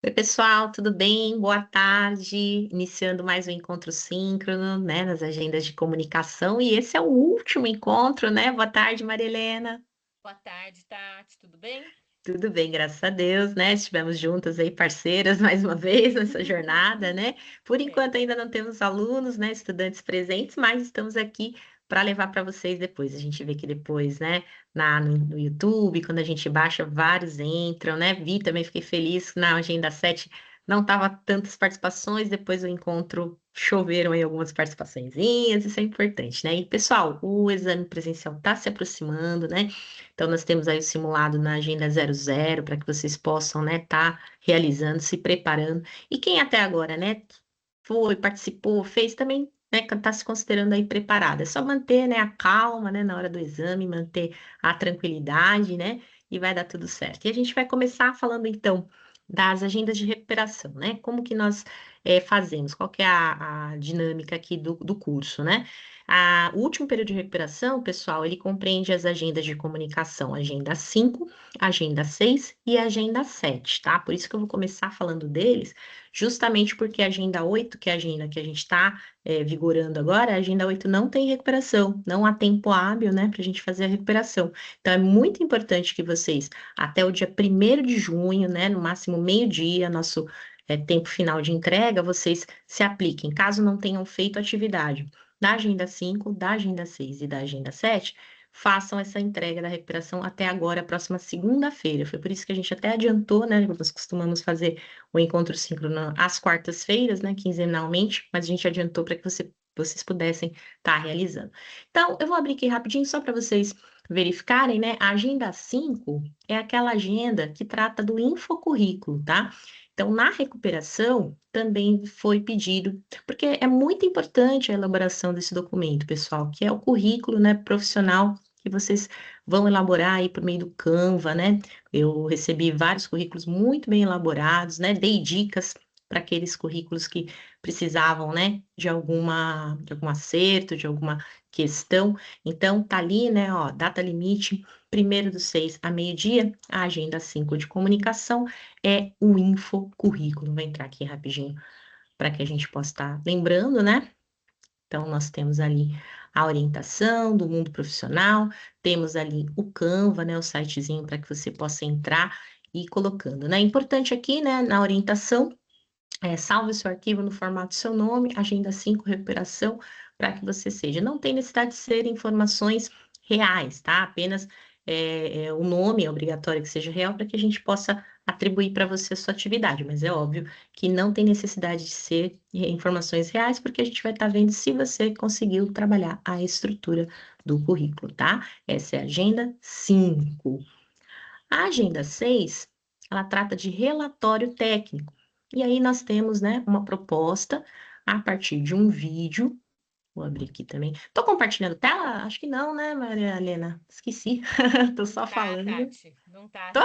Oi, pessoal, tudo bem? Boa tarde. Iniciando mais um encontro síncrono, né, nas agendas de comunicação. E esse é o último encontro, né? Boa tarde, Maria Helena. Boa tarde, Tati. Tudo bem? Tudo bem, graças a Deus, né? Estivemos juntas aí, parceiras, mais uma vez nessa jornada, né? Por É. enquanto ainda não temos alunos, né, estudantes presentes, mas estamos aqui para levar para vocês depois. A gente vê que depois, né, no YouTube, quando a gente baixa, vários entram, né? Vi também, fiquei feliz que na Agenda 7 não tava tantas participações, depois do encontro choveram aí algumas participaçõezinhas, isso é importante, né? E pessoal, o exame presencial está se aproximando, né? Então, nós temos aí o simulado na Agenda 00 para que vocês possam, né, estar realizando, se preparando. E quem até agora, né, foi, participou, fez também, né, está se considerando aí preparado. É só manter, né, a calma, né, na hora do exame, manter a tranquilidade, né, e vai dar tudo certo. E a gente vai começar falando, então, das agendas de recuperação, né? Como que nós fazemos? Qual que é a dinâmica aqui do curso, né? O último período de recuperação, pessoal, ele compreende as agendas de comunicação, agenda 5, agenda 6 e agenda 7, tá? Por isso que eu vou começar falando deles, justamente porque a agenda 8, que é a agenda que a gente está vigorando agora, a agenda 8 não tem recuperação, não há tempo hábil, né, para a gente fazer a recuperação. Então, é muito importante que vocês, até o dia 1º de junho, né, no máximo meio-dia, nosso tempo final de entrega, vocês se apliquem, caso não tenham feito atividade da agenda 5, da agenda 6 e da agenda 7, façam essa entrega da recuperação até agora, próxima segunda-feira. Foi por isso que a gente até adiantou, né? Nós costumamos fazer o encontro síncrono às quartas-feiras, né? Quinzenalmente, mas a gente adiantou para que vocês pudessem estar realizando. Então, eu vou abrir aqui rapidinho só para vocês verificarem, né? A agenda 5 é aquela agenda que trata do infocurrículo, tá? Então, na recuperação, também foi pedido porque é muito importante a elaboração desse documento, pessoal, que é o currículo, né, profissional que vocês vão elaborar aí por meio do Canva, né? Eu recebi vários currículos muito bem elaborados, né? Dei dicas para aqueles currículos que precisavam, né, de algum acerto, de alguma questão. Então, tá ali, né, ó, data limite, 1º do 6 a meio-dia, a agenda 5 de comunicação é o infocurrículo. Vou entrar aqui rapidinho para que a gente possa estar lembrando, né? Então, nós temos ali a orientação do mundo profissional, temos ali o Canva, né, o sitezinho para que você possa entrar e ir colocando, né? Importante aqui, né, na orientação, salve seu arquivo no formato do seu nome, agenda 5, recuperação, para que você seja. Não tem necessidade de ser informações reais, tá? Apenas o nome é obrigatório que seja real para que a gente possa atribuir para você a sua atividade, mas é óbvio que não tem necessidade de ser informações reais, porque a gente vai estar vendo se você conseguiu trabalhar a estrutura do currículo, tá? Essa é a agenda 5. A agenda 6, ela trata de relatório técnico. E aí nós temos, né, uma proposta a partir de um vídeo. Vou abrir aqui também. Tô compartilhando tela? Acho que não, né, Maria Helena? Esqueci. Tô Não só tá, falando. Tati. Não tá. Tô?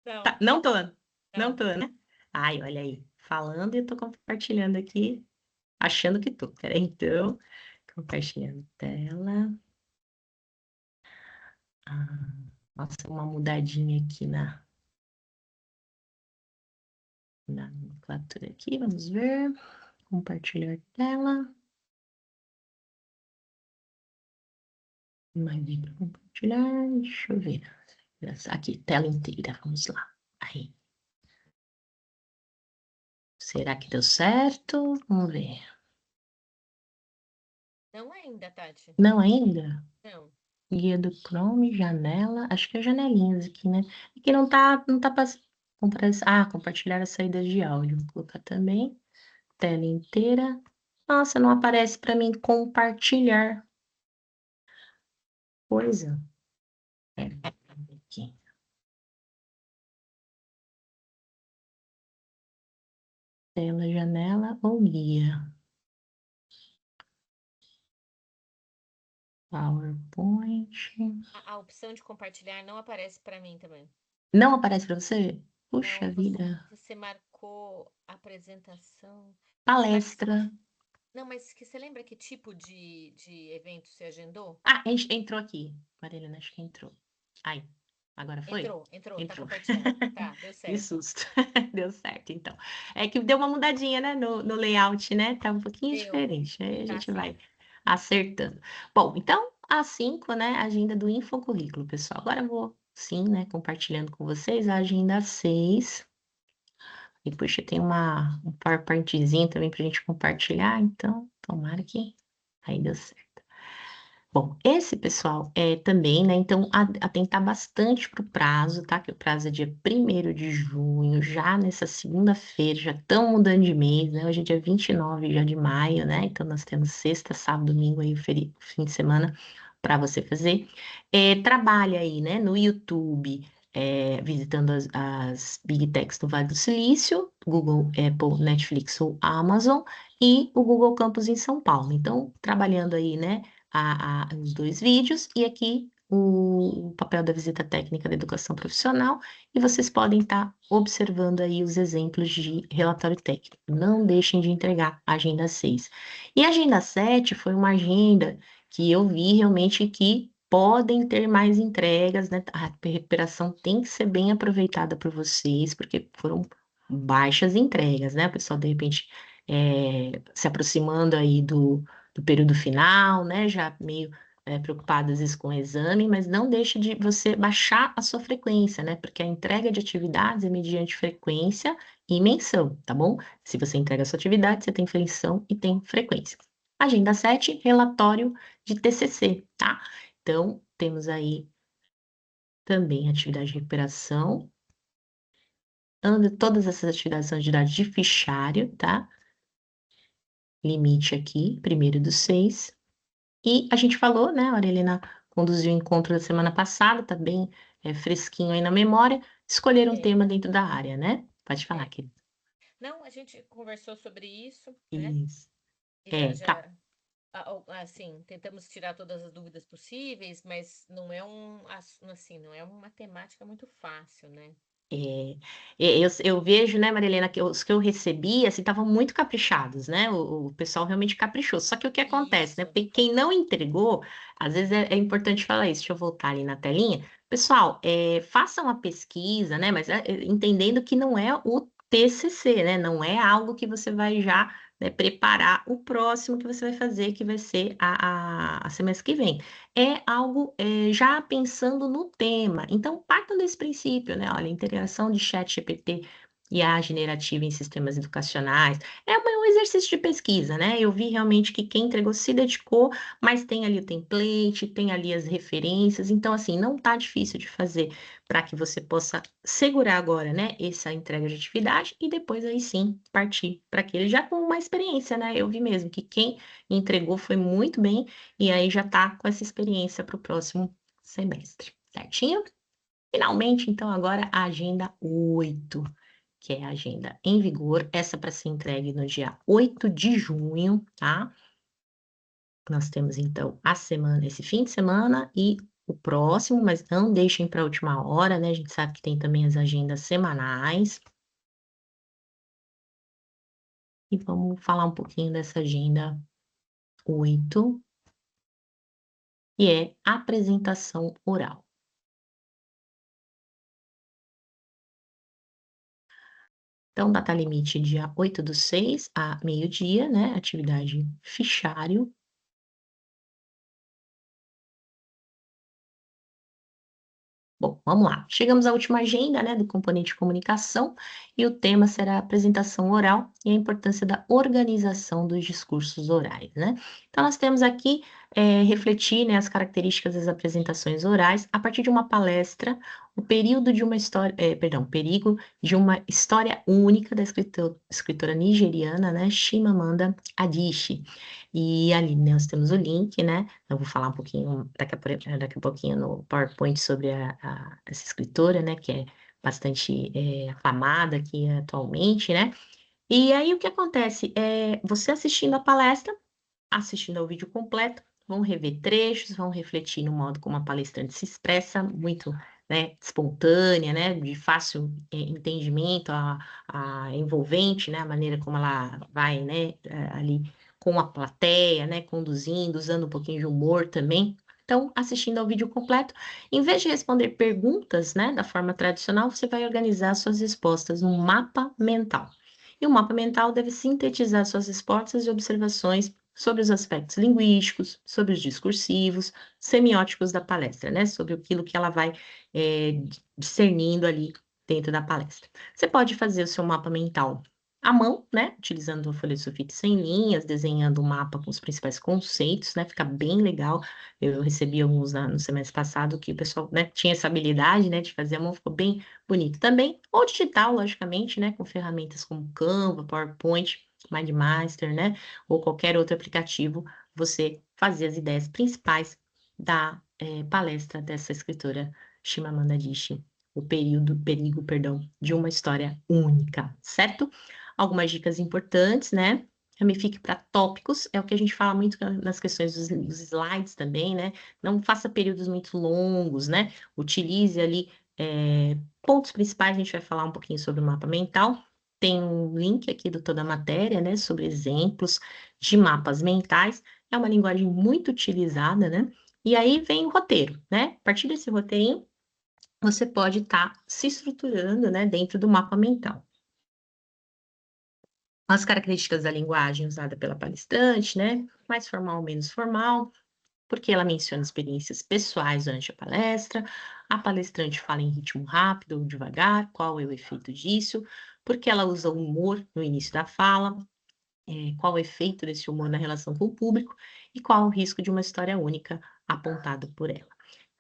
Não, Tá, não tô. Não não. tô, né? Ai, olha aí. Falando e eu tô compartilhando aqui, achando que tô. Peraí, então. Compartilhando tela. Ah, nossa, uma mudadinha aqui na nomenclatura aqui. Vamos ver. Compartilhar tela. Mais para compartilhar. Deixa eu ver. Aqui, tela inteira. Vamos lá. Aí. Será que deu certo? Vamos ver. Não ainda, Tati. Não ainda? Não. Guia do Chrome, janela. Acho que é janelinhas aqui, né? Aqui não tá passando. Compartilhar as saídas de áudio. Vou colocar também. Tela inteira. Nossa, não aparece para mim compartilhar. Coisa. É, aqui. Tela, janela ou guia. PowerPoint. A opção de compartilhar não aparece para mim também. Não aparece para você? Não, Puxa vida. você marcou apresentação. Mas, Palestra. não, mas que você lembra que tipo de evento você agendou? Ah, a gente entrou aqui. Marilena, acho que entrou. Aí. Agora foi? Entrou, tá Entrou. compartilhando. Tá, deu Que certo. susto. Deu certo, então. É que deu uma mudadinha, né, no layout, né? Tá um pouquinho Deu, diferente. Aí a tá gente sim. vai acertando. Bom, então, às 5, né, agenda do Infocurrículo, pessoal. Agora eu vou, sim, né, compartilhando com vocês a agenda 6. E, puxa, tem um PowerPointzinho também pra gente compartilhar, então, tomara que aí deu certo. Bom, esse pessoal é também, né, então atentar bastante para o prazo, tá, que o prazo é dia 1º de junho, já nessa segunda-feira, já estão mudando de mês, né, hoje é dia 29 já de maio, né, então nós temos sexta, sábado, domingo aí, fim de semana para você fazer. Trabalha aí, né, no YouTube, visitando as Big Techs do Vale do Silício, Google, Apple, Netflix ou Amazon, e o Google Campus em São Paulo. Então, trabalhando aí, né, os 2 vídeos e aqui o papel da visita técnica da educação profissional, e vocês podem estar observando aí os exemplos de relatório técnico. Não deixem de entregar a agenda 6. E a agenda 7 foi uma agenda que eu vi realmente que podem ter mais entregas, né? A recuperação tem que ser bem aproveitada por vocês, porque foram baixas entregas, né? O pessoal, de repente, se aproximando aí do período final, né? Já meio preocupado às vezes com o exame, mas não deixe de você baixar a sua frequência, né? Porque a entrega de atividades é mediante frequência e menção, tá bom? Se você entrega a sua atividade, você tem menção e tem frequência. Agenda 7, relatório de TCC, tá? Então, temos aí também atividade de recuperação. Todas essas atividades são atividades de fichário, tá? Limite aqui, 1º do 6. E a gente falou, né, a Aurelina conduziu o encontro da semana passada, tá bem fresquinho aí na memória, escolher um É, tema dentro da área, né? Pode falar, é. querida. Não, a gente conversou sobre isso, né? Isso. E já, Tá. já, assim, tentamos tirar todas as dúvidas possíveis, mas não é assim, não é uma temática muito fácil, né? É, eu vejo, né, Marilena, que os que eu recebi, assim, estavam muito caprichados, né? O pessoal realmente caprichou. Só que o que acontece, né? Isso. Porque quem não entregou, às vezes é importante falar isso. Deixa eu voltar ali na telinha. Pessoal, façam a pesquisa, né? Mas entendendo que não é o TCC, né? Não é algo que você vai já, né, preparar o próximo que você vai fazer, que vai ser a semestre que vem, é algo já pensando no tema. Então, partam desse princípio, né? Olha, integração de chat GPT e a generativa em sistemas educacionais um exercício de pesquisa, né? Eu vi realmente que quem entregou se dedicou, mas tem ali o template, tem ali as referências, então, assim, não tá difícil de fazer para que você possa segurar agora, né, essa entrega de atividade e depois aí sim partir para aquele já com uma experiência, né? Eu vi mesmo que quem entregou foi muito bem e aí já está com essa experiência para o próximo semestre, certinho? Finalmente, então, agora a agenda 8, que é a agenda em vigor, essa para ser entregue no dia 8 de junho, tá? Nós temos, então, a semana, esse fim de semana e o próximo, mas não deixem para a última hora, né? A gente sabe que tem também as agendas semanais. E vamos falar um pouquinho dessa agenda 8, que é apresentação oral. Então, data limite dia 8/6 a meio-dia, né? Atividade fichário. Bom, vamos lá. Chegamos à última agenda, né, do componente de comunicação, e o tema será a apresentação oral e a importância da organização dos discursos orais, né? Então, nós temos aqui refletir, né, as características das apresentações orais a partir de uma palestra, o período de uma história, perdão, perigo de uma história única da escritora nigeriana, né, Chimamanda Adichie. E ali né, nós temos o link, né? Eu vou falar um pouquinho daqui a pouquinho no PowerPoint sobre essa escritora, né, que é bastante afamada aqui atualmente, né? E aí o que acontece? Você assistindo a palestra, assistindo ao vídeo completo, vão rever trechos, vão refletir no modo como a palestrante se expressa, muito, né, espontânea, né, de fácil entendimento, a envolvente, né, a maneira como ela vai, né, ali com a plateia, né, conduzindo, usando um pouquinho de humor também. Então, assistindo ao vídeo completo, em vez de responder perguntas, né, da forma tradicional, você vai organizar suas respostas num mapa mental. E o mapa mental deve sintetizar suas respostas e observações sobre os aspectos linguísticos, sobre os discursivos, semióticos da palestra, né, sobre aquilo que ela vai discernindo ali dentro da palestra. Você pode fazer o seu mapa mental à mão, né, utilizando a folha de sulfite sem linhas, desenhando um mapa com os principais conceitos, né, fica bem legal. Eu recebi alguns no semestre passado que o pessoal, né, tinha essa habilidade, né, de fazer à mão, ficou bem bonito também. Ou digital, logicamente, né, com ferramentas como Canva, PowerPoint, MindMaster, né, ou qualquer outro aplicativo, você fazer as ideias principais da palestra dessa escritora Chimamanda Adichie, perigo, perdão, de uma história única, certo? Algumas dicas importantes, né? Ramifique para tópicos, é o que a gente fala muito nas questões dos slides também, né? Não faça períodos muito longos, né? Utilize ali pontos principais, a gente vai falar um pouquinho sobre o mapa mental. Tem um link aqui do Toda a Matéria, né? Sobre exemplos de mapas mentais. É uma linguagem muito utilizada, né? E aí vem o roteiro, né? A partir desse roteirinho, você pode estar se estruturando, né, dentro do mapa mental. As características da linguagem usada pela palestrante, né, mais formal, menos formal, porque ela menciona experiências pessoais durante a palestra, a palestrante fala em ritmo rápido ou devagar, qual é o efeito disso, porque ela usa o humor no início da fala, qual o efeito desse humor na relação com o público e qual o risco de uma história única apontado por ela.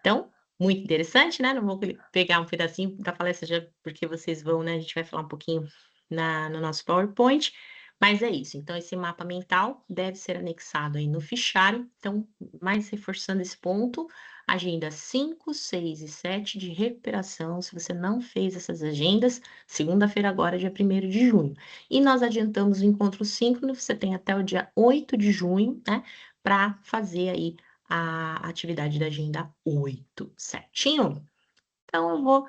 Então, muito interessante, né? Não vou pegar um pedacinho da palestra já, porque vocês vão, né? A gente vai falar um pouquinho no nosso PowerPoint, mas é isso. Então, esse mapa mental deve ser anexado aí no fichário. Então, mais reforçando esse ponto, agenda 5, 6 e 7 de recuperação. Se você não fez essas agendas, segunda-feira agora, dia 1º de junho. E nós adiantamos o encontro síncrono, você tem até o dia 8 de junho, né? Para fazer aí a atividade da agenda 8, certinho? Então, eu vou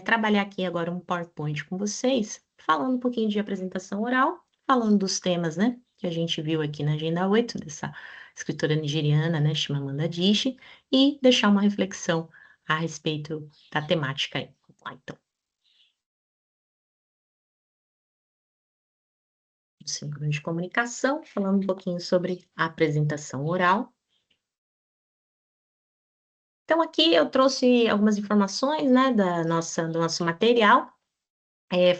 trabalhar aqui agora um PowerPoint com vocês, falando um pouquinho de apresentação oral, falando dos temas, né, que a gente viu aqui na agenda 8, dessa escritora nigeriana, né, Chimamanda Adichie, e deixar uma reflexão a respeito da temática aí. Vamos lá, então. Síncrono de comunicação, falando um pouquinho sobre a apresentação oral. Então, aqui eu trouxe algumas informações, né, do nosso material,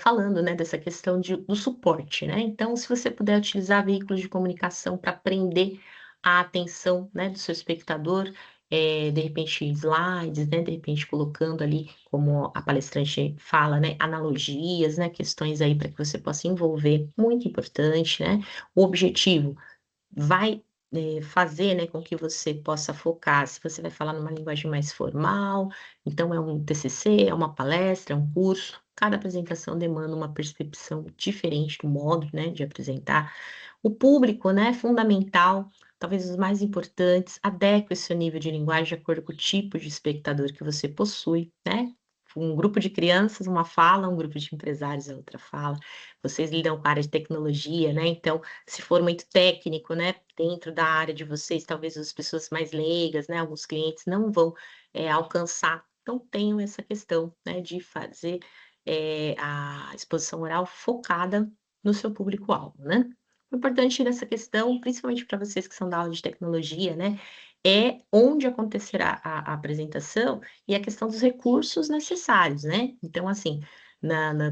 falando, né, dessa questão do suporte, né? Então, se você puder utilizar veículos de comunicação para prender a atenção, né, do seu espectador, de repente slides, né, de repente colocando ali, como a palestrante fala, né, analogias, né, questões aí para que você possa envolver, muito importante, né? O objetivo vai, fazer, né, com que você possa focar se você vai falar numa linguagem mais formal, então é um TCC, é uma palestra, é um curso, cada apresentação demanda uma percepção diferente do modo, né, de apresentar. O público, né, é fundamental, talvez os mais importantes, adeque o seu nível de linguagem de acordo com o tipo de espectador que você possui, né. Um grupo de crianças, uma fala, um grupo de empresários, a outra fala. Vocês lidam com a área de tecnologia, né, então se for muito técnico, né, dentro da área de vocês, talvez as pessoas mais leigas, né, alguns clientes não vão, alcançar. Então tenham essa questão, né, de fazer, a exposição oral focada no seu público-alvo, né. O importante nessa questão, principalmente para vocês que são da aula de tecnologia, né, é onde acontecerá a apresentação e a questão dos recursos necessários, né. Então, assim,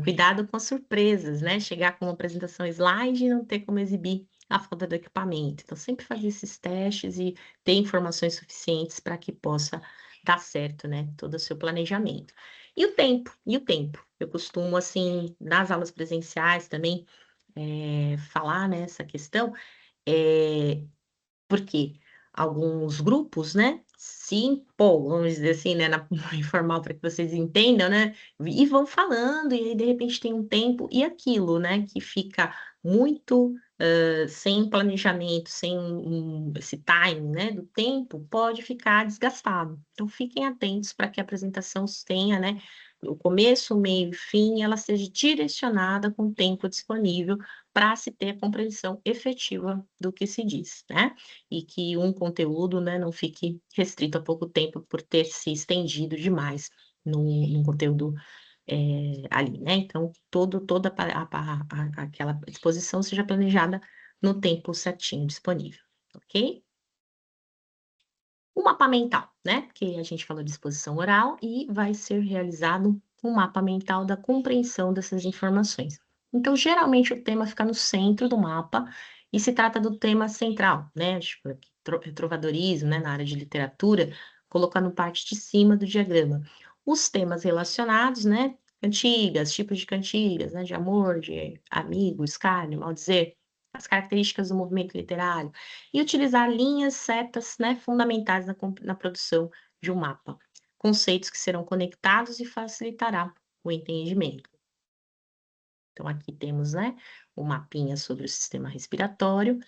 cuidado com as surpresas, né, chegar com uma apresentação slide e não ter como exibir a falta do equipamento. Então, sempre fazer esses testes e ter informações suficientes para que possa dar certo, né, todo o seu planejamento. E o tempo? E o tempo? Eu costumo, assim, nas aulas presenciais também, falar nessa questão, eh porque alguns grupos, né, se impor, vamos dizer assim, né, na informal para que vocês entendam, né, e vão falando, e aí de repente tem um tempo e aquilo, né, que fica muito, sem planejamento, sem esse time, né, do tempo, pode ficar desgastado. Então fiquem atentos para que a apresentação tenha, né, o começo, o meio e fim, ela seja direcionada com o tempo disponível para se ter a compreensão efetiva do que se diz, né? E que um conteúdo, né, não fique restrito a pouco tempo por ter se estendido demais no conteúdo ali, né? Então, toda aquela exposição seja planejada no tempo certinho disponível, ok? O mapa mental, né? Porque a gente falou de exposição oral e vai ser realizado um mapa mental da compreensão dessas informações. Então, geralmente o tema fica no centro do mapa e se trata do tema central, né? Tipo, aqui, trovadorismo, né? Na área de literatura, colocando parte de cima do diagrama. Os temas relacionados, né? Cantigas, tipos de cantigas, né? De amor, de amigo, escárnio, maldizer, as características do movimento literário e utilizar linhas, setas, né, fundamentais na produção de um mapa. Conceitos que serão conectados e facilitará o entendimento. Então, aqui temos, né, o mapinha sobre o sistema respiratório,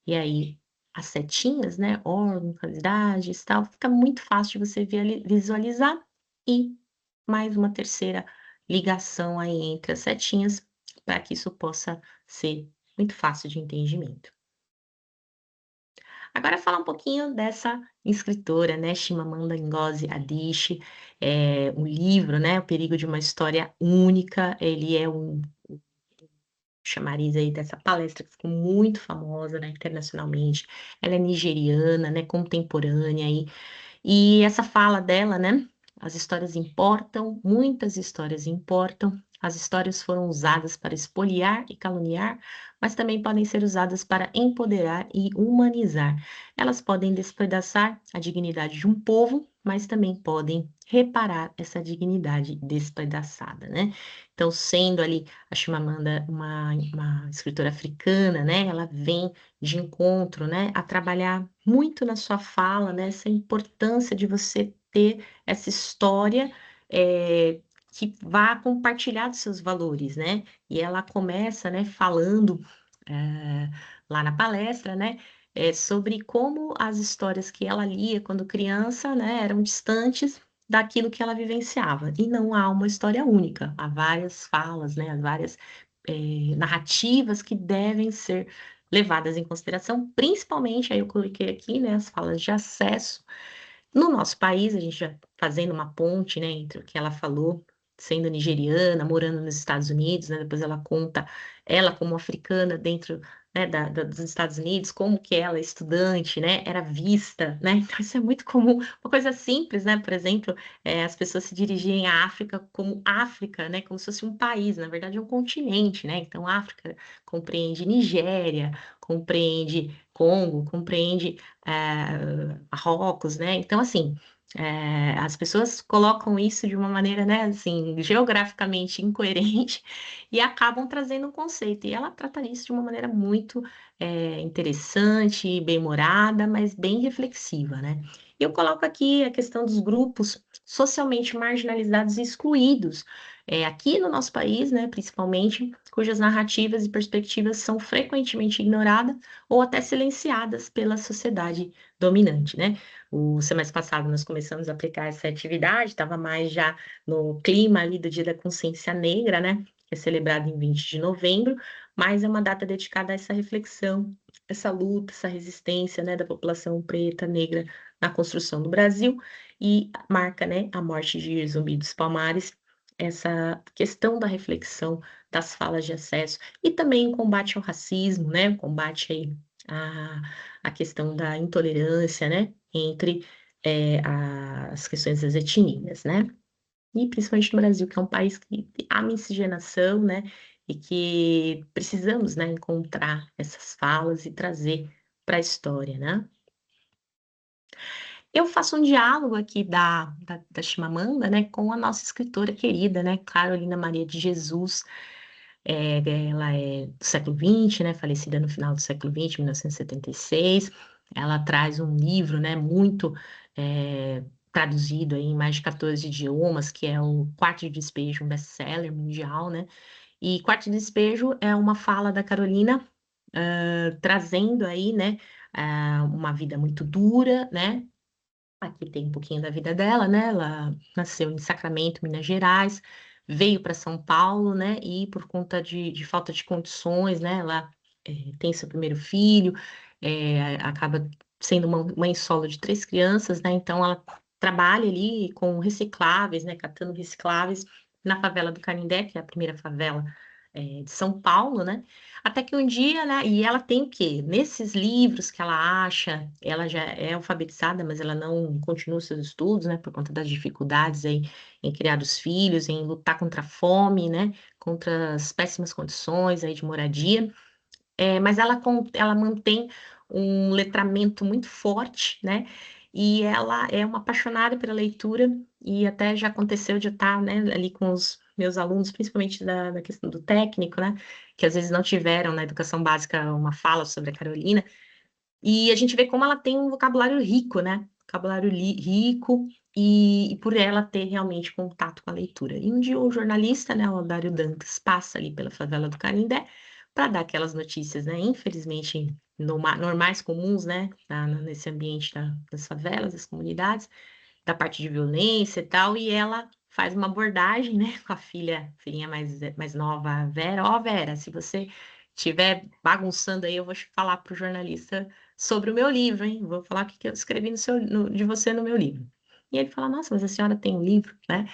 e aí as setinhas, né, órgão, qualidades, tal, fica muito fácil de você visualizar, e mais uma terceira ligação aí entre as setinhas, para que isso possa ser muito fácil de entendimento. Agora falar um pouquinho dessa escritora, né, Chimamanda Ngozi Adichie, o livro, né, O Perigo de uma História Única, ele é um chamariz aí dessa palestra que ficou muito famosa, né, internacionalmente. Ela é nigeriana, né, contemporânea aí, e essa fala dela, né, as histórias importam, muitas histórias importam. As histórias foram usadas para espoliar e caluniar, mas também podem ser usadas para empoderar e humanizar. Elas podem despedaçar a dignidade de um povo, mas também podem reparar essa dignidade despedaçada, né? Então, sendo ali a Chimamanda uma escritora africana, né? Ela vem de encontro, né, a trabalhar muito na sua fala, né, essa importância de você ter essa história que vá compartilhar dos seus valores, né? E ela começa, né, falando lá na palestra, né, sobre como as histórias que ela lia quando criança, né, eram distantes daquilo que ela vivenciava. E não há uma história única, há várias falas, né, há várias narrativas que devem ser levadas em consideração, principalmente, aí eu coloquei aqui, né, as falas de acesso. No nosso país, a gente já fazendo uma ponte, né, entre o que ela falou, sendo nigeriana, morando nos Estados Unidos, né, depois ela conta ela como africana dentro, né, dos Estados Unidos, como que ela, estudante, né, era vista, né, então isso é muito comum, uma coisa simples, né, por exemplo, as pessoas se dirigirem à África como África, né, como se fosse um país, na verdade é um continente, né, então África compreende Nigéria, compreende Congo, compreende Marrocos, né? Então, assim, as pessoas colocam isso de uma maneira, né, assim, geograficamente incoerente e acabam trazendo um conceito. E ela trata isso de uma maneira muito interessante, bem-humorada, mas bem reflexiva, né? E eu coloco aqui a questão dos grupos socialmente marginalizados e excluídos, aqui no nosso país, né, principalmente, cujas narrativas e perspectivas são frequentemente ignoradas ou até silenciadas pela sociedade dominante, né? O semestre passado nós começamos a aplicar essa atividade, estava mais já no clima ali do Dia da Consciência Negra, né? Que é celebrado em 20 de novembro, mas é uma data dedicada a essa reflexão, essa luta, essa resistência, né, da população preta, negra na construção do Brasil, e marca, né, a morte de Zumbi dos Palmares, essa questão da reflexão das falas de acesso e também o combate ao racismo, né, o combate aí a questão da intolerância, né, entre as questões das etnias, né, e principalmente no Brasil, que é um país que há miscigenação, né, e que precisamos, né, encontrar essas falas e trazer para a história, né. Eu faço um diálogo aqui da Chimamanda, né, com a nossa escritora querida, né, Carolina Maria de Jesus. Ela é do século XX, né, falecida no final do século XX, 1976. Ela traz um livro, né, muito traduzido aí em mais de 14 idiomas, que é o Quarto de Despejo, um best-seller mundial, né? E Quarto de Despejo é uma fala da Carolina, trazendo aí, né, uma vida muito dura, né? Aqui tem um pouquinho da vida dela, né? Ela nasceu em Sacramento, Minas Gerais, veio para São Paulo, né? E por conta de falta de condições, né? Ela tem seu primeiro filho, acaba sendo uma mãe solo de 3 crianças, né? Então ela trabalha ali com recicláveis, né? Catando recicláveis na favela do Canindé, que é a primeira favela de São Paulo, né? Até que um dia, né? E ela tem o quê? Nesses livros que ela acha, ela já é alfabetizada, mas ela não continua seus estudos, né? Por conta das dificuldades aí em criar os filhos, em lutar contra a fome, né? Contra as péssimas condições aí de moradia. Mas ela mantém um letramento muito forte, né? E ela é uma apaixonada pela leitura, e até já aconteceu de eu estar, né, ali com os meus alunos, principalmente da questão do técnico, né? Que às vezes não tiveram na educação básica uma fala sobre a Carolina, e a gente vê como ela tem um vocabulário rico, né? Vocabulário rico, e por ela ter realmente contato com a leitura. E um dia o jornalista, né, o Dário Dantas, passa ali pela favela do Canindé para dar aquelas notícias, né? Infelizmente, normais, comuns, né? Nesse ambiente das favelas, das comunidades, da parte de violência e tal, e ela faz uma abordagem, né, com a filhinha mais nova, a Vera. Ó, Vera, se você estiver bagunçando aí, eu vou falar para o jornalista sobre o meu livro, hein? Vou falar o que que eu escrevi de você no meu livro. E ele fala, nossa, mas a senhora tem um livro, né?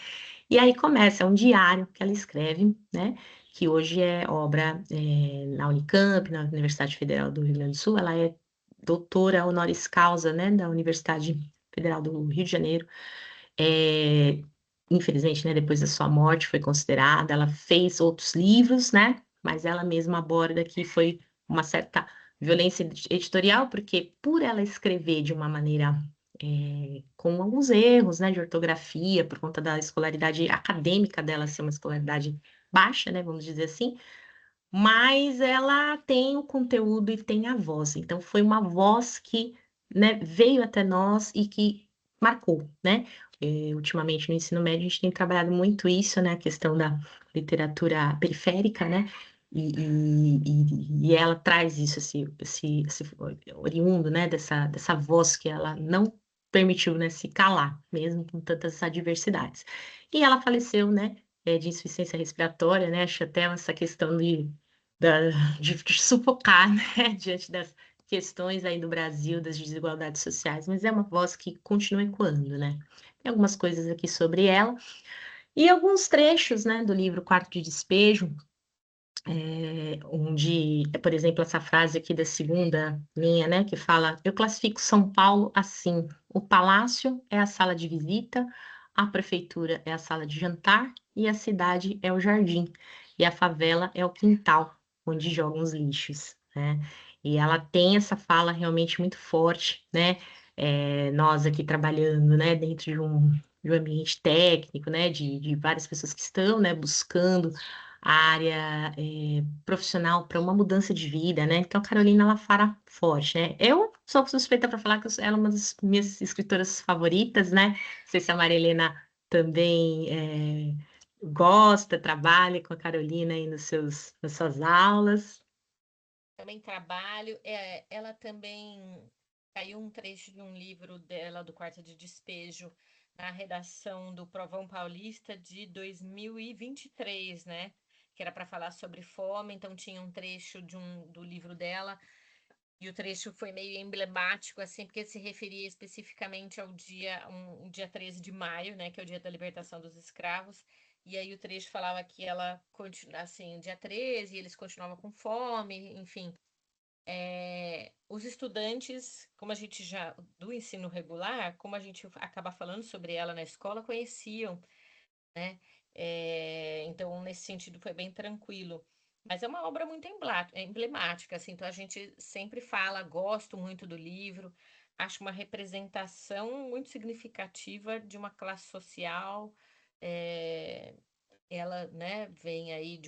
E aí começa, é um diário que ela escreve, né? Que hoje é obra na Unicamp, na Universidade Federal do Rio Grande do Sul. Ela é doutora honoris causa, né, da Universidade Federal do Rio de Janeiro. É, infelizmente, né, depois da sua morte foi considerada, ela fez outros livros, né, mas ela mesma aborda que foi uma certa violência editorial, porque por ela escrever de uma maneira com alguns erros, né, de ortografia, por conta da escolaridade acadêmica dela ser uma escolaridade baixa, né, vamos dizer assim, mas ela tem o conteúdo e tem a voz. Então, foi uma voz que, né, veio até nós e que marcou, né? Ultimamente, no ensino médio, a gente tem trabalhado muito isso, né? A questão da literatura periférica, né? E ela traz isso, esse oriundo, né? Dessa voz que ela não permitiu, né, se calar, mesmo com tantas adversidades. E ela faleceu, né? De insuficiência respiratória, né? Acho até essa questão da- de sufocar, né, diante das questões aí do Brasil, das desigualdades sociais, mas é uma voz que continua ecoando, né? Tem algumas coisas aqui sobre ela, e alguns trechos, né, do livro Quarto de Despejo, onde, por exemplo, essa frase aqui da segunda linha, né, que fala: Eu classifico São Paulo assim: o palácio é a sala de visita, a prefeitura é a sala de jantar e a cidade é o jardim, e a favela é o quintal onde jogam os lixos, né? E ela tem essa fala realmente muito forte, né? Nós aqui trabalhando, né, dentro de um ambiente técnico, né, de várias pessoas que estão, né, buscando a área profissional para uma mudança de vida, né? Então, a Carolina, ela fala forte, né? Eu sou suspeita para falar que ela é uma das minhas escritoras favoritas, né? Não sei se a Maria Helena também gosta, trabalha com a Carolina aí nas suas aulas. Também trabalho. Ela também caiu um trecho de um livro dela, do Quarto de Despejo, na redação do Provão Paulista de 2023, né? Que era para falar sobre fome, então tinha um trecho do livro dela, e o trecho foi meio emblemático, assim, porque se referia especificamente ao o dia 13 de maio, né? Que é o dia da libertação dos escravos. E aí o trecho falava que ela, assim, dia 13, eles continuavam com fome, enfim. Os estudantes, como a gente já, do ensino regular, como a gente acaba falando sobre ela na escola, conheciam, né? Então, nesse sentido, foi bem tranquilo. Mas é uma obra muito emblemática, assim, então a gente sempre fala, gosto muito do livro, acho uma representação muito significativa de uma classe social. é, Ela, né, vem aí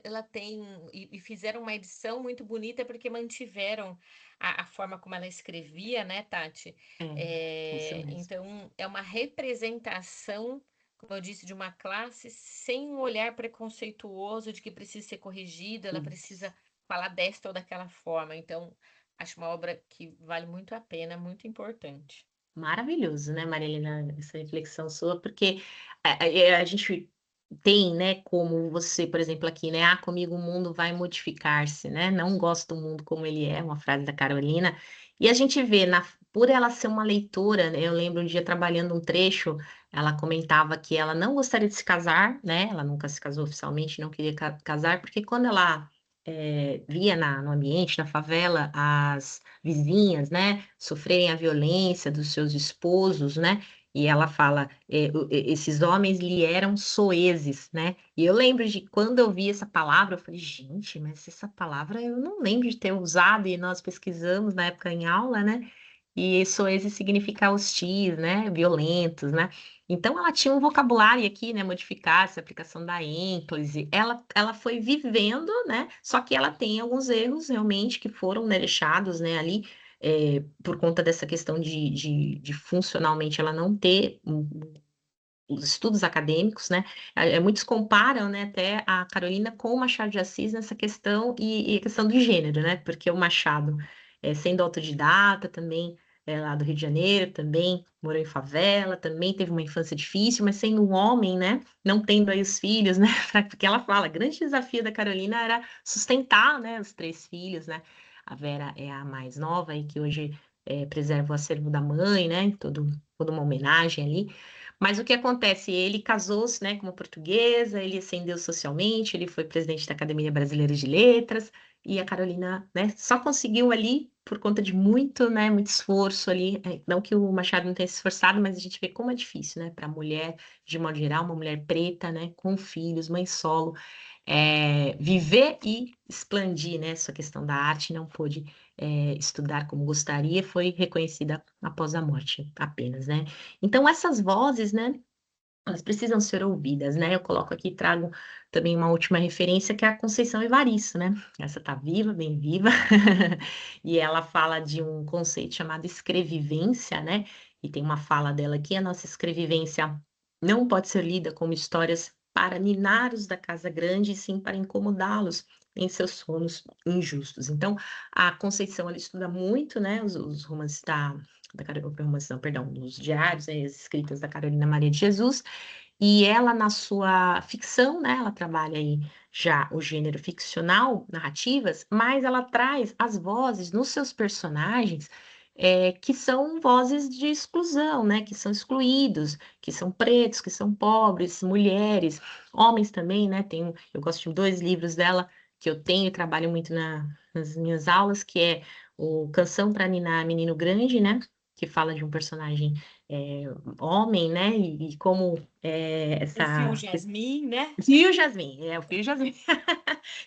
ela tem e fizeram uma edição muito bonita porque mantiveram a forma como ela escrevia, né, Tati? É, isso mesmo. Então é uma representação, como eu disse, de uma classe sem um olhar preconceituoso de que precisa ser corrigida, ela Isso. precisa falar desta ou daquela forma. Então acho uma obra que vale muito a pena, muito importante. Maravilhoso, né, Marilena, essa reflexão sua, porque a gente tem, né, como você, por exemplo, aqui, né, comigo o mundo vai modificar-se, né, não gosto do mundo como ele é, uma frase da Carolina, e a gente vê, por ela ser uma leitora, né, eu lembro um dia trabalhando um trecho, ela comentava que ela não gostaria de se casar, né, ela nunca se casou oficialmente, não queria casar, porque quando ela via no ambiente, na favela, as vizinhas, né, sofrerem a violência dos seus esposos, né, e ela fala, esses homens lhe eram soeses, né? E eu lembro de quando eu vi essa palavra, eu falei, gente, mas essa palavra eu não lembro de ter usado, e nós pesquisamos na época em aula, né? E soeses significa hostis, né? Violentos, né? Então ela tinha um vocabulário aqui, né? Modificar essa aplicação da ênclise. Ela foi vivendo, né? Só que ela tem alguns erros realmente que foram, né, deixados, né, ali por conta dessa questão de funcionalmente ela não ter os estudos acadêmicos, né? Muitos comparam, né, até a Carolina com o Machado de Assis nessa questão e a questão do gênero, né? Porque o Machado, sendo autodidata, também lá do Rio de Janeiro, também morou em favela, também teve uma infância difícil, mas sendo um homem, né? Não tendo aí os filhos, né? Porque ela fala, grande desafio da Carolina era sustentar, né, os 3 filhos, né? A Vera é a mais nova e que hoje preserva o acervo da mãe, né? Toda uma homenagem ali. Mas o que acontece? Ele casou-se, né, com uma portuguesa, ele ascendeu socialmente, ele foi presidente da Academia Brasileira de Letras, e a Carolina, né, só conseguiu ali por conta de muito, né, muito esforço ali. Não que o Machado não tenha se esforçado, mas a gente vê como é difícil, né, para a mulher, de modo geral, uma mulher preta, né, com filhos, mãe solo, viver e expandir, né, essa questão da arte, não pôde estudar como gostaria, foi reconhecida após a morte apenas, né? Então essas vozes, né, elas precisam ser ouvidas, né? Eu coloco aqui, trago também uma última referência, que é a Conceição Evaristo, né? Essa tá viva, bem viva, e ela fala de um conceito chamado escrevivência, né? E tem uma fala dela aqui, a nossa escrevivência não pode ser lida como histórias para ninar os da casa grande, e sim para incomodá-los em seus sonos injustos. Então, a Conceição, ela estuda muito, né, os romances romances, não, perdão, os diários, né, as escritas da Carolina Maria de Jesus, e ela, na sua ficção, né, ela trabalha aí já o gênero ficcional, narrativas, mas ela traz as vozes nos seus personagens, que são vozes de exclusão, né, que são excluídos, que são pretos, que são pobres, mulheres, homens também, né, eu gosto de 2 livros dela, que eu tenho e trabalho muito nas minhas aulas, que é o Canção para Ninar Menino Grande, né, que fala de um personagem é, homem, né? E como O Fio essa. Jasmim, né? Fio Jasmim, o Fio Jasmim.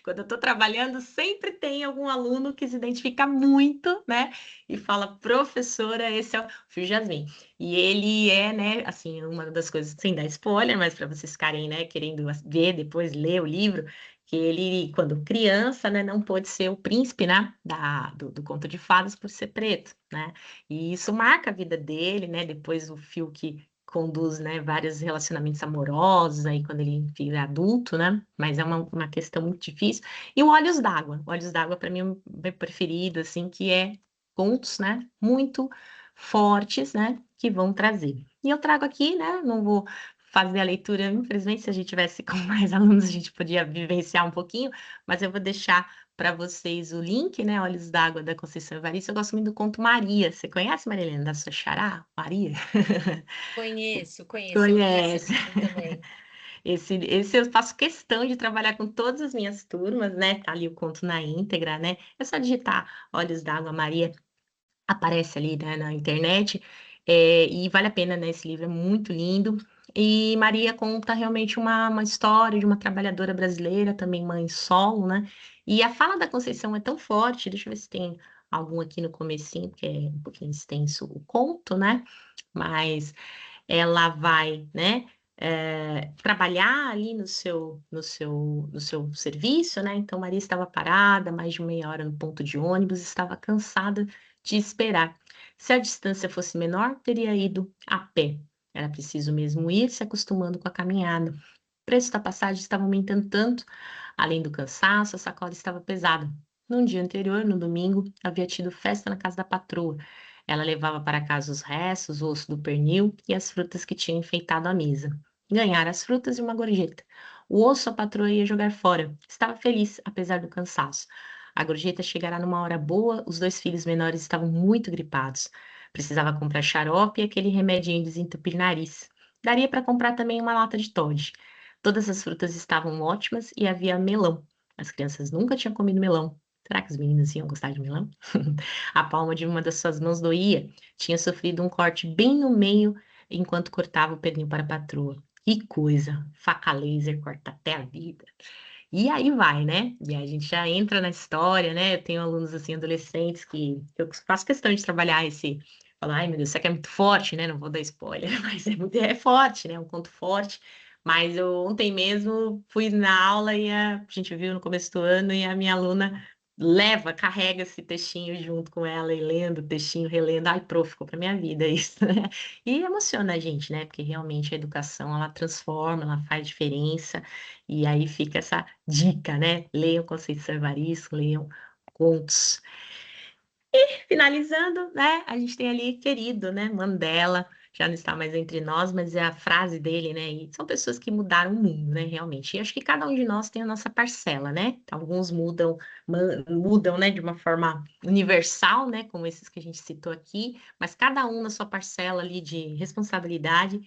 Quando eu estou trabalhando, sempre tem algum aluno que se identifica muito, né? E fala, professora, esse é o Fio Jasmim. E ele é, né, assim, uma das coisas, sem dar spoiler, mas para vocês ficarem, né, querendo ver, depois ler o livro, que ele, quando criança, né, não pôde ser o príncipe, né, do conto de fadas por ser preto, né? E isso marca a vida dele, né? Depois o Fio que conduz, né, vários relacionamentos amorosos aí quando ele vira adulto, né? Mas é uma questão muito difícil. E o Olhos d'Água. O Olhos d'Água, para mim, é o meu preferido, assim, que é contos, né? Muito fortes, né? Que vão trazer. E eu trago aqui, né? Não vou fazer a leitura, infelizmente, se a gente tivesse com mais alunos, a gente podia vivenciar um pouquinho, mas eu vou deixar para vocês o link, né? Olhos d'Água da Conceição Evaristo. Eu gosto muito do conto Maria. Você conhece, Maria Helena, da sua xará? Maria? Conheço, eu li esse Conhece. livro também. Esse eu faço questão de trabalhar com todas as minhas turmas, né? Tá ali o conto na íntegra, né? É só digitar Olhos d'Água Maria, aparece ali, né, na internet. E vale a pena, né? Esse livro é muito lindo. E Maria conta realmente uma história de uma trabalhadora brasileira, também mãe solo, né? E a fala da Conceição é tão forte, deixa eu ver se tem algum aqui no comecinho, que é um pouquinho extenso o conto, né? Mas ela vai, né, trabalhar ali no seu serviço, né? Então Maria estava parada mais de meia hora no ponto de ônibus, estava cansada de esperar. Se a distância fosse menor, teria ido a pé. Era preciso mesmo ir se acostumando com a caminhada. O preço da passagem estava aumentando tanto, além do cansaço, a sacola estava pesada. No dia anterior, no domingo, havia tido festa na casa da patroa. Ela levava para casa os restos, o osso do pernil e as frutas que tinham enfeitado a mesa. ganhar as frutas e uma gorjeta. O osso a patroa ia jogar fora. Estava feliz, apesar do cansaço. A gorjeta chegará numa hora boa, os dois filhos menores estavam muito gripados. Precisava comprar xarope e aquele remedinho de desentupir nariz. Daria para comprar também uma lata de Toddy. Todas as frutas estavam ótimas e havia melão. As crianças nunca tinham comido melão. Será que os meninos iam gostar de melão? A palma de uma das suas mãos doía. Tinha sofrido um corte bem no meio enquanto cortava o pernil para a patroa. Que coisa! Faca laser corta até a vida. E aí vai, né? E a gente já entra na história, né? Eu tenho alunos assim, adolescentes, que eu faço questão de trabalhar esse. Falar, ai meu Deus, isso aqui é muito forte, né? Não vou dar spoiler, mas é forte, né? É um conto forte. Mas eu ontem mesmo fui na aula e a gente viu no começo do ano e a minha aluna leva, carrega esse textinho junto com ela e lendo o textinho, relendo. Ai, prof, ficou pra minha vida isso, né? E emociona a gente, né? Porque realmente a educação, ela transforma, ela faz diferença. E aí fica essa dica, né? Leiam Conceição Evaristo, leiam contos. Finalizando, né? A gente tem ali querido, né? Mandela, já não está mais entre nós, mas é a frase dele, né? E são pessoas que mudaram o mundo, né? Realmente. E acho que cada um de nós tem a nossa parcela, né? Alguns mudam, né? De uma forma universal, né? Como esses que a gente citou aqui, mas cada um na sua parcela ali de responsabilidade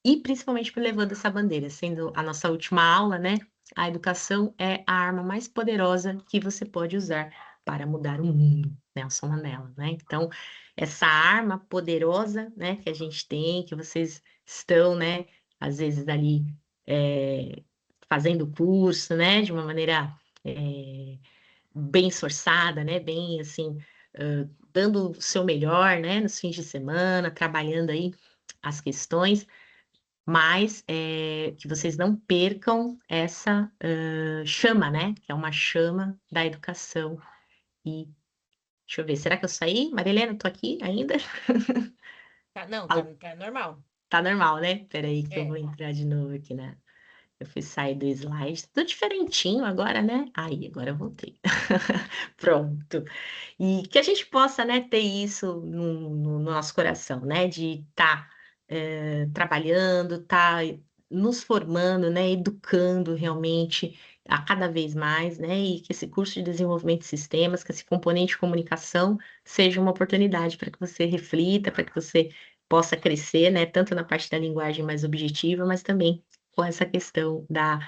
e principalmente por levando essa bandeira, sendo a nossa última aula, né? A educação é a arma mais poderosa que você pode usar para mudar o mundo, Nelson Mandela, né? Então, essa arma poderosa, né, que a gente tem, que vocês estão, né, às vezes ali fazendo curso, né, de uma maneira bem esforçada, né, bem assim, dando o seu melhor, né, nos fins de semana, trabalhando aí as questões, mas que vocês não percam essa chama, né? Que é uma chama da educação. E deixa eu ver, será que eu saí? Marilena, tô aqui ainda? Tá, não, Fala- tá normal. Tá normal, né? Peraí que eu vou É. entrar de novo aqui, né? Eu fui sair do slide. Tudo diferentinho agora, né? Aí, agora eu voltei. Pronto. E que a gente possa, né, ter isso no nosso coração, né, de estar trabalhando, estar nos formando, né, educando realmente a cada vez mais, né, e que esse curso de desenvolvimento de sistemas, que esse componente de comunicação seja uma oportunidade para que você reflita, para que você possa crescer, né, tanto na parte da linguagem mais objetiva, mas também com essa questão da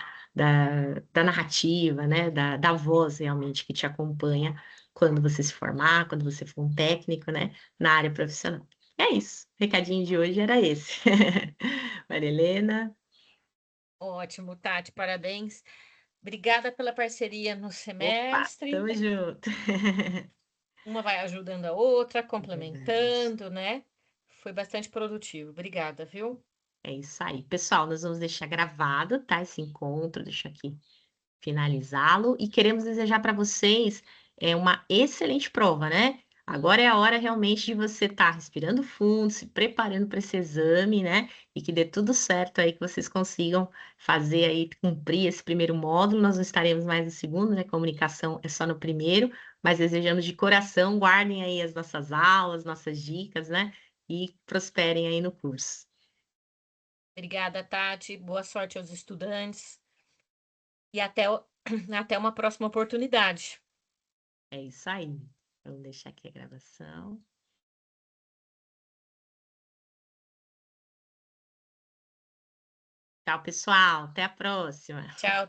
narrativa, né, da voz realmente que te acompanha quando você se formar, quando você for um técnico, né, na área profissional. É isso. O recadinho de hoje era esse. Maria Helena. Ótimo, Tati, parabéns. Obrigada pela parceria no Opa, semestre. tamo junto. Uma vai ajudando a outra, É verdade. complementando, né? Foi bastante produtivo. Obrigada, viu? É isso aí. Pessoal, nós vamos deixar gravado, tá? Esse encontro, deixa aqui finalizá-lo e queremos desejar para vocês uma excelente prova, né? Agora é a hora realmente de você estar respirando fundo, se preparando para esse exame, né? E que dê tudo certo aí, que vocês consigam fazer aí, cumprir esse primeiro módulo. Nós não estaremos mais no segundo, né? Comunicação é só no primeiro, mas desejamos de coração, guardem aí as nossas aulas, nossas dicas, né? E prosperem aí no curso. Obrigada, Tati. Boa sorte aos estudantes e até uma próxima oportunidade. É isso aí. Vamos deixar aqui a gravação. Tchau, pessoal. Até a próxima. Tchau.